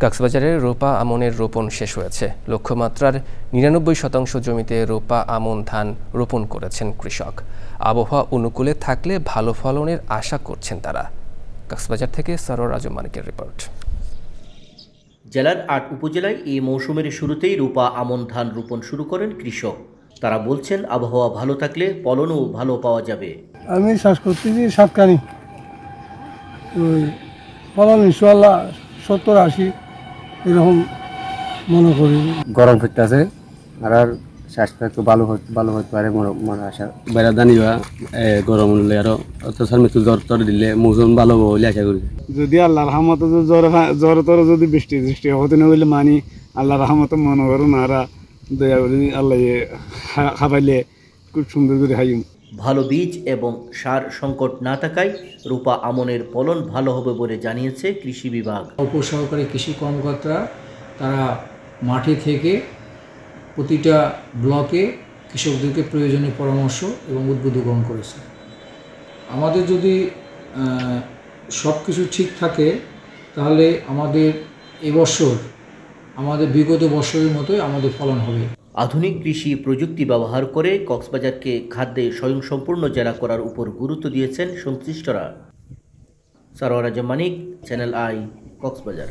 কক্সবাজারে রোপা আমনের রোপণ শেষ হয়েছে। লক্ষ্যমাত্রার ৯৯% জমিতে রোপা আমন ধান রোপণ করেছেন কৃষক। আবহাওয়া অনুকূলে থাকলে ভালো ফলনের আশা করছেন তারা। কক্সবাজার থেকে সরোয়ার আজম মানিকের রিপোর্ট। জেলার ৮ উপজেলায় এই মৌসুমের শুরুতেই রোপা আমন ধান রোপণ শুরু করেন কৃষক। তারা বলছেন আবহাওয়া ভালো থাকলে ফলনও ভালো পাওয়া যাবে। আমি চাষ করতেছি সাতকানি, ফলন ইনশাল্লাহ ৭০-৮০ এরকম মনে করি। গরম পড়তেছে আর স্বাস্থ্য একটু ভালো হতে পারে মনে আশা বাইরে দানিবা গরম হলে আরো অত্যাচার মৃত্যু জ্বর দিলে মৌসুম ভালো বলে আশা করি। যদি আল্লাহর রহমতে জ্বর তর যদি বৃষ্টি হতে না হইলে মানি আল্লাহর রহমতে মনে করুন আর দয়া করে আল্লাহ খাবাইলে খুব সুন্দর করে খাইম। ভালো বীজ এবং সার সংকট না থাকায় রোপা আমনের ফলন ভালো হবে বলে জানিয়েছে কৃষি বিভাগ। উপসহকারী কৃষি কর্মকর্তারা তারা মাঠে থেকে প্রতিটা ব্লকে কৃষকদেরকে প্রয়োজনীয় পরামর্শ এবং উদ্বুদ্ধ গ্রহণ করেছে। আমাদের যদি সব কিছু ঠিক থাকে তাহলে আমাদের এবছর আমাদের বিগত বছরের মতোই আমাদের ফলন হবে। আধুনিক কৃষি প্রযুক্তি ব্যবহার করে কক্সবাজারকে খাদ্যে স্বয়ংসম্পূর্ণ জেলা করার উপর গুরুত্ব দিয়েছেন সংশ্লিষ্টরা। সরোয়ার আজম মানিক, চ্যানেল আই, কক্সবাজার।